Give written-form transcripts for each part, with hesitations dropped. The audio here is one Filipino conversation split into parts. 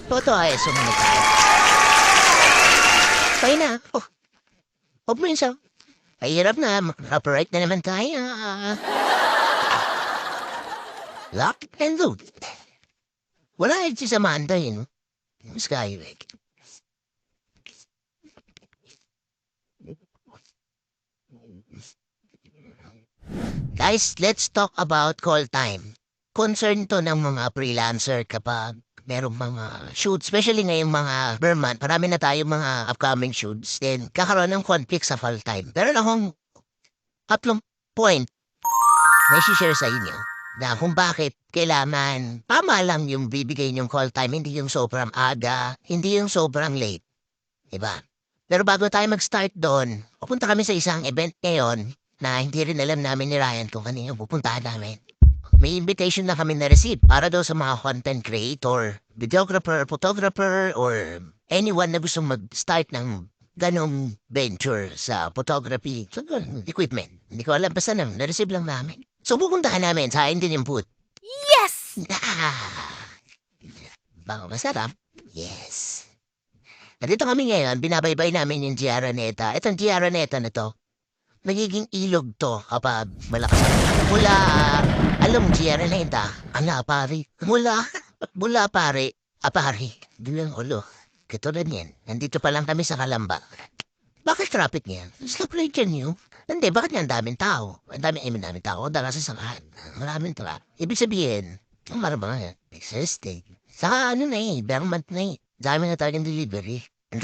Toto ay sumunod tayo. Kaya na. Huwag mo yun sa... Mahirap na. Operate na naman tayo. Lock and load. Wala si Samantha yun. Skyway. Guys, let's talk about call time. Concern to ng mga freelancer kapag merong mga shoots, especially ngayong mga Burman, marami na tayong mga upcoming shoots, then kakaroon ng conflict sa call time. Pero akong tatlong point na share sa inyo na kung bakit kailangan tama lang yung bibigay yung call time, hindi yung sobrang aga, hindi yung sobrang late. Diba? Pero bago tayo mag-start doon, pupunta kami sa isang event ngayon na hindi rin alam namin ni Ryan kung kanino pupuntahan namin. May invitation na kami na-receive para daw sa mga content creator, videographer, photographer, or anyone na gusto mag-start ng ganong venture sa photography, sa equipment. Hindi ko alam, basta na-receive lang namin. So pupuntahan namin sa Indian Input. Yes! Baka masarap? Yes. Nandito kami ngayon, binabaybay namin yung Giaraneta. Itong Giaraneta na to, nagiging ilog to kapag malakas ang mula. Alam mo, Giaraneta, pare. Mula pare, apari. Bilang ulo. Katulad yan, nandito pa lang kami sa Kalamba. Bakit traffic niyan? Stop right yan yun. Hindi, bakit nga ang daming tao? Ang daming tao, dala sa samahan. Maraming traffic. Ibig sabihin, ang marabang yan, existing. Saka Vermont na eh. Dami na tayong delivery. Ang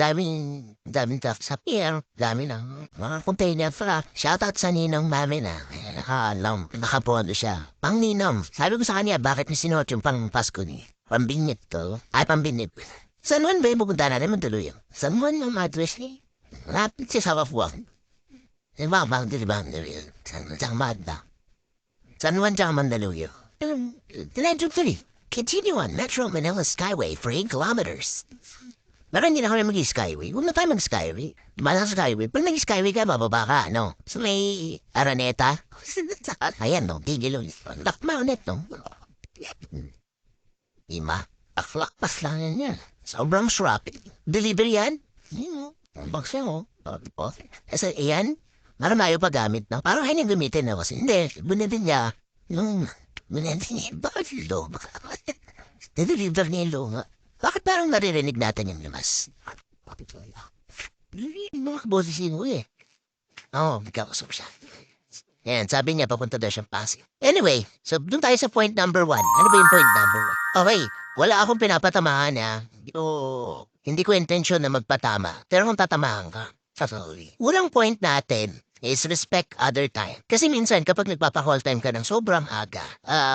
daming truck sa pier. Dami na. Mga container truck. Shoutout sa ninong mami na. Nakapondo siya. Pang ninong. Sabi ko sa kanya, bakit niya sinuot yung pang Pasko ni? Pambinip to. Ay, pambinip. San Juan ba yung pupunta natin magtuloy? San Juan yung address niya? Rapid siya sa Kapuang. Diba, Tsaka Magda. San Juan tsaka Mandaluyong. 923. Continue on Metro Manila Skyway for 8 kilometers. Meron hindi na kami mag-skyway. Huwag na tayo mag-skyway. Malang skyway. Pag nag-skyway ka, bababa ka, no? So may Araneta. Ayan, no? Tigil ulit. Lakma ulit, no? Ima. Aklakpas lang yan yan. Sobrang sarap. Delivery yan? Box yan, oh. Kasi, ayan. Maramayo pa gamit, no? Parang kaya niyang gamitin na kasi. Hindi. Bunatin niya. Bunatin niya. Bakit luma? Nililiver niya yung luma. Bakit parang naririnig natin yung lamas? Mga boses yun eh. Oo, magkakasok siya. Yan, sabi niya papunta daw siyang Pasig. Anyway, so doon tayo sa point number 1. Ano ba yung point number 1? Okay, wala akong pinapatamahan hindi ko intensyon na magpatama. Pero kung tatamahan ka, sorry. Unang point natin is respect other time. Kasi minsan kapag nagpapa-call time ka ng sobrang aga,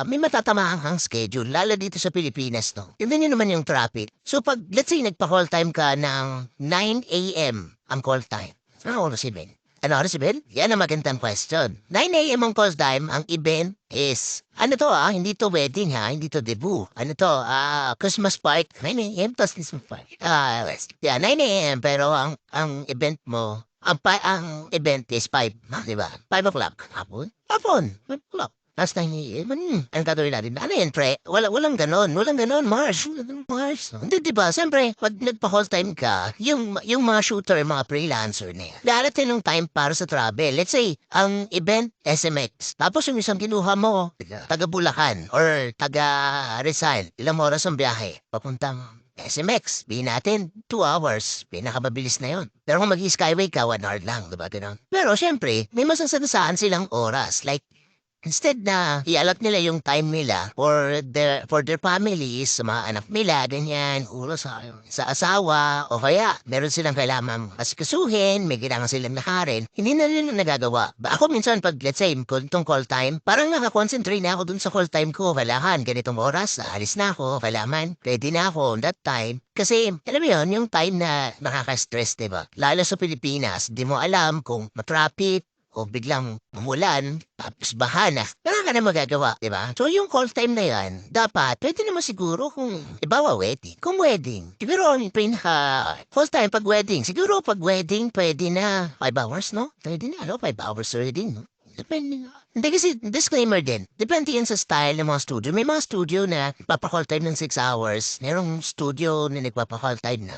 may matatamahan kang schedule, lalo dito sa Pilipinas, no? Tignan nyo naman yung traffic. So pag, let's say, nagpa-call time ka ng 9 a.m. ang call time. Ano oras yun? Ano oras yun? Yan ang magandang question. 9 a.m. ang call time, ang event is, hindi to wedding hindi to debut. Christmas party. 9 a.m. tas Christmas party. 9 a.m. pero ang event mo, ang event is 5, di ba? 5 o'clock. Hapon? 5 o'clock. Last 9 a.m. Ang gagawin natin. Ano yan, pre? Walang ganon. Mars. Hindi, di ba? Siyempre, pag nagpa-call time ka, yung mga shooter, mga freelancer na yan, darating ng time para sa travel. Let's say, ang event, SMX. Tapos yung isang kinuha mo, taga Bulacan or taga Rizal. Ilang oras ang biyahe? Papuntang SMX, bihin natin, 2 hours. Pinakamabilis na yon. Pero kung mag-skyway ka, 1 hour lang, diba gano'n? Pero syempre, may masasadasaan silang oras. Like, instead na i-allot nila yung time nila for their families, sa mga anak nila, ganyan, sa asawa, o kaya meron silang kailangan asikasuhin, may kailangan silang lakarin, hindi na nila nagagawa. Ako minsan pag, let's say, itong call time, parang nakakonsentrate na ako dun sa call time ko, kailangan, ganitong oras, alis na ako, kailangan, ready na ako on that time. Kasi, alam mo yun, yung time na nakaka-stress, diba? Lalo sa Pilipinas, di mo alam kung matraffic, o biglang umulan, tapos bahana, wala ka na magagawa, di ba? So yung call time na yan, dapat, pwede naman siguro kung, ibawa wedding. Kung wedding, siguro ang call time pag wedding, siguro pag wedding, pwede na 5 hours, no? Pwede na, 5 hours wedding, no? Depende. Hindi kasi, disclaimer din. Depende yan sa style ng mga studio. May mga studio na papakall time ng 6 hours. Merong studio na nagpapakall time na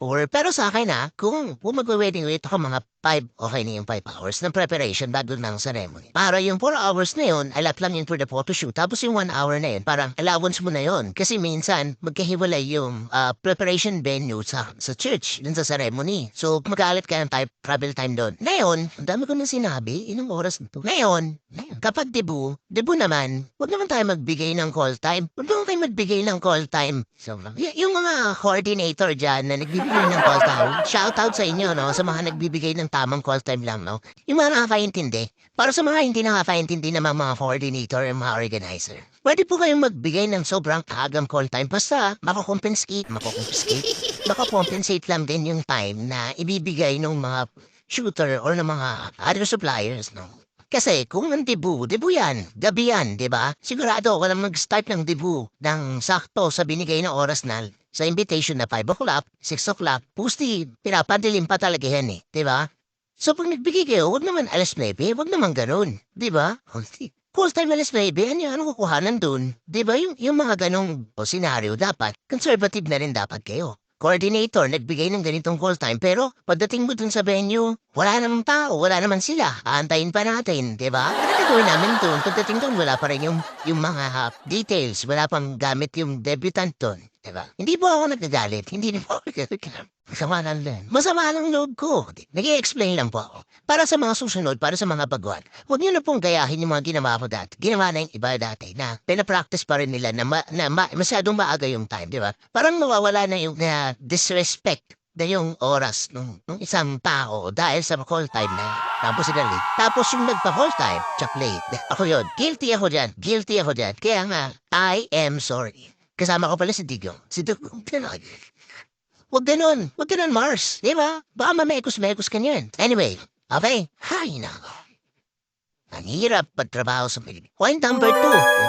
4. Pero sa akin kung magwe-wedding wait ako mga 5, okay na yung 5 hours ng preparation bago ng ceremony. Para yung 4 hours na yun, allot lang yun for the photoshoot. Tapos yung 1 hour na yun, parang allowance mo na yun. Kasi minsan, magkahiwalay yung preparation venue sa church, dun sa ceremony. So, mag-aalat ka ng travel time doon. Ngayon, ang dami ko nang sinabi, ilang oras na to. Ngayon, kapag debut naman, huwag naman tayo magbigay ng call time. Huwag naman tayo magbigay ng call time. So, yung mga coordinator dyan na nagbibigay ng call time, shout out sa inyo, no? Sa mga nagbibigay ng tamang call time lang, no? Yung mga nakakaintindi. Para sa mga hindi nakakaintindi naman mga coordinator and mga organizer. Pwede po kayong magbigay ng sobrang agang call time basta makakompensate lang din yung time na ibibigay ng mga shooter or ng mga other suppliers, no? Kasi kung ang debut yan, gabi yan, di ba? Sigurado ako na mag-start ng debut ng sakto sa binigay na oras na sa invitation na 5 o'clock, 6 o'clock, pusti, pinapadilim pa talaga yan di ba? So pag nagbigay kayo, wag naman alas 9, wag naman ganun, di ba? Full time alas 9, ano kukuhanan dun? Di ba yung mga ganong senaryo dapat, conservative na rin dapat kayo. Coordinator, nagbigay ng ganitong call time pero pagdating mo dun sa venue, wala namang tao, wala naman sila. Aantayin pa natin, di ba? Ano gagawin namin dun? Pagdating dun, wala pa rin yung mga details, wala pang gamit yung debutant dun. Diba? Hindi po ako nagagalit. Hindi po ako nagagalit. Masama lang din. Masama lang loob ko. Nag-i-explain lang po ako. Para sa mga susunod, para sa mga baguhan, huwag niyo na pong gayahin yung mga ginawa ko dati. Ginawa na yung iba dati na pinapractice pa rin nila na masyadong maaga yung time, di ba? Parang nawawala na yung disrespect na yung oras nung isang tao dahil sa call time na tapos sila late. Tapos yung nagpa-call time, chak late. Ako yun. Guilty ako dyan. Kaya nga, I am sorry. Kasama ko pala si Digong. Si Digong, pinag. Wag ganon, Mars. Di ba? Baka mamekos-mekos ka niyan. Anyway, okay. Hay nako. Ang hirap pagtrabaho sa Pilipinas. Point number 2.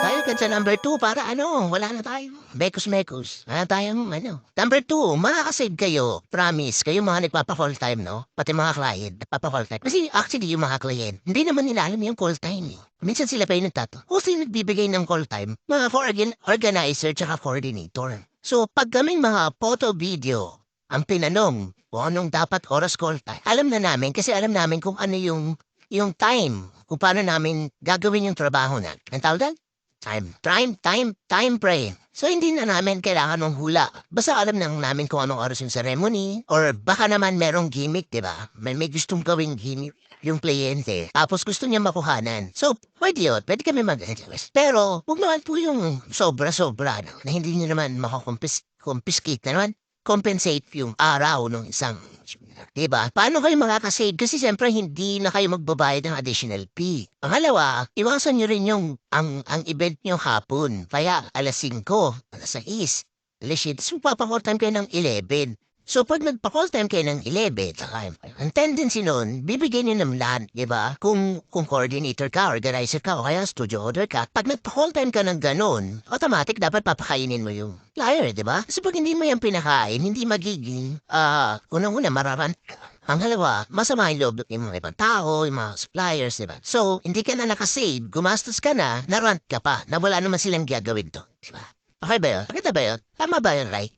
Tayo ka sa number 2 para wala na tayo. Mekos-mekos. Wala tayong Number 2, makakasave kayo. Promise, kayo mga nagpapa-call time, no? Pati mga client, nagpapa-call time. Kasi actually, yung mga client, hindi naman nila alam yung call time, eh. Minsan sila pa yung nagtato. O sila nagbibigay ng call time, mga organizer tsaka coordinator. So, pag kaming mga photo video, ang pinanong kung anong dapat oras call time, alam na namin kasi alam namin kung ano yung time, kung paano namin gagawin yung trabaho na. Ang tawag doon? Time frame. So, hindi na namin kailangan ng hula. Basta alam na namin kung anong oras yung ceremony or baka naman merong gimmick, di ba? May gustong gawing gimmick yung kliyente. Tapos gusto niya makuhanan. So, pwede yun. Pwede kami mag-request. Pero, huwag naman po yung sobra-sobra na hindi niyo naman makakompiskate na naman. Compensate yung araw ng isang diba? Paano kayo makakasave? Kasi siyempre hindi na kayo magbabayad ng additional fee. Pangalawa, iwasan nyo rin ang event nyo hapon. Kaya alas 5, alas 6, alas 7, so papakall time kayo ng 11. So pag nagpa-call time kayo ng 11, ang tendency nun, bibigyan nyo ng lahat, diba? Kung coordinator ka, organizer ka, o kaya studio order ka, pag nagpa-call time ka ng ganun, automatic dapat papakainin mo yung flyer, diba? Kasi pag hindi mo yan pinakain, hindi magiging, unang-una mararan. Pangalawa, masama yung loob ng mga ibang tao, yung mga suppliers, diba? So, hindi ka na nakasave, gumastos ka na, narant ka pa, na wala naman silang gagawin to, diba? Okay ba yun? Pakita ba yun? Tama ba yun, right?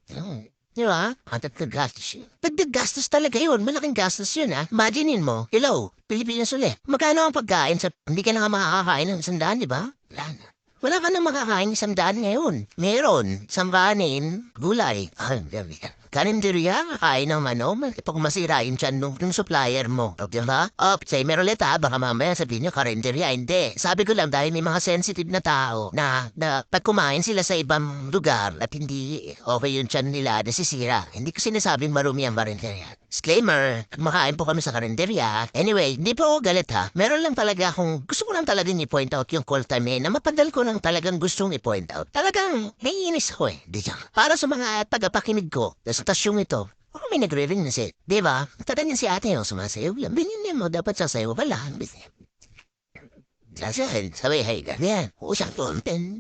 Di ba? Dagdag gastos yun. Dagdag gastos talaga yun. Malaking gastos yun, ha? Imaginein mo, hello, Pilipinas ulit. Magkano ang pagkain sa... Hindi ka na nga makakakain ng 100, di ba? Wala na. Wala ka na makakain ng 100 ngayon. Meron. Isang kanin, gulay. Karinderya, kain ng pag masira yung tiyan nung supplier mo. O, diba? Say meron ulit baka mamaya sabihin nyo, karinderya. Hindi. Sabi ko lang dahil may mga sensitive na tao na pag kumain sila sa ibang lugar at hindi okay yung tiyan nila, nasisira. Hindi ko sinasabing marumi ang karinderya. Disclaimer, kumakain po kami sa karinderya. Anyway, hindi po ako galit Meron lang talaga gusto ko lang talaga i-point out yung call time na mapadal ko lang talagang gustong i-point out. Talagang naiinis ako Di para sa mga tagapakinig ko, sa stasyong ito, ako may nagre-ring na siya. Di ba? Tatanyan si ate yung sumasayaw lang. Bininin mo, dapat sasayaw ka lang. Sasayaw, sabay, hay, ganyan. Usang to, ten.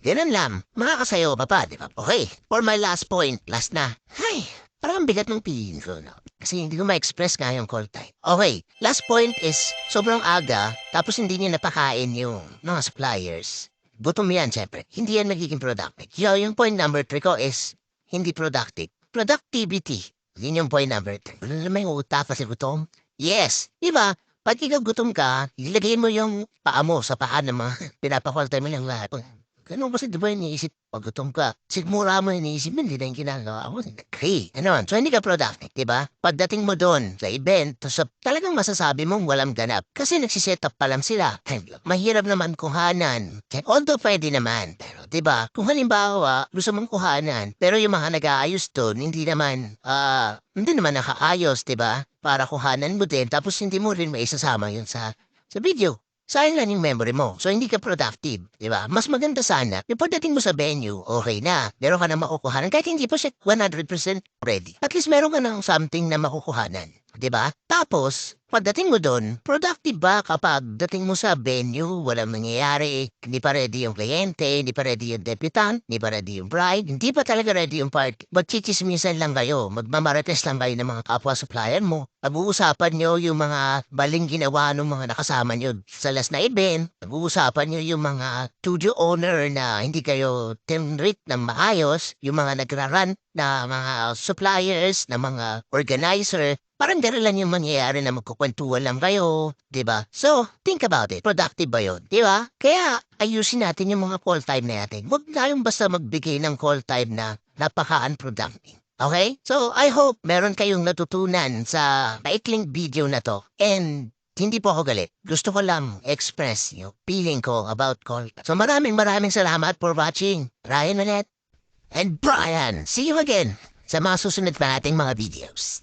Ganun lang. Makakasayo ka pa, di ba? Okay, for my last point, last na. Ay, parang ang bigat ng piliin ko, no? Kasi hindi ko ma-express nga yung call time. Okay, last point is sobrang aga, tapos hindi niya napakain yung mga suppliers. Gutom yan, syempre. Hindi yan magiging productive. Yung point number 3 ko is hindi productive. Productivity. Yun yung point number 3. Ano naman yung utak kasi gutom? Yes. Di ba? Pag ikaw gutom ka, ilagay mo yung paa mo sa paa ng mga pinapakol time mo lang lahat. Ganun kasi di ba iniisip pag gutom ka? Sigmura mo iniisip mo, hindi na yung ginagawa mo. Okay. Ano? So hindi ka productive, di ba? Pagdating mo doon sa event, so, talagang masasabi mong walang ganap. Kasi nagsiset up pa lang sila. Mahirap naman kuhanan. Although pwede naman. Pero di ba? Kung halimbawa, gusto mong kuhanan, pero yung mga nag-aayos doon, hindi naman nakaayos, di ba? Para kuhanan mo din, tapos hindi mo rin maisasama yun sa video. Sayang lang yung memory mo. So, hindi ka productive. Di ba? Mas maganda sana. Yung pagdating mo sa venue, okay na. Meron ka na makukuhanan. Kahit hindi pa siya 100% ready. At least meron ka ng something na makukuhanan. Di ba? Tapos, pagdating mo doon, productive ba kapag dating mo sa venue, walang nangyayari, hindi pa ready yung kliyente, hindi pa ready yung deputant, hindi pa ready yung bride, hindi pa talaga ready yung party. Magchichismisan lang kayo, magmamarites lang kayo ng mga kapwa supplier mo. Pag-uusapan nyo yung mga baling ginawa ng mga nakasama nyo sa last na event. Pag-uusapan nyo yung mga studio owner na hindi kayo tinreat ng maayos, yung mga nagra-run na mga suppliers, na mga organizer. Parang gano'n lang yung mangyayari na magkukwentuhan lang kayo, di ba? So, think about it. Productive ba yun? Di ba? Kaya, ayusin natin yung mga call time natin. Huwag tayong basta magbigay ng call time na napaka-unproductive. Okay? So, I hope meron kayong natutunan sa maikling video na to. And, hindi po ako galit. Gusto ko lang express yung feeling ko about call time. So, maraming salamat for watching. Ryan Manet and Brian. See you again sa mga susunod pa nating mga videos.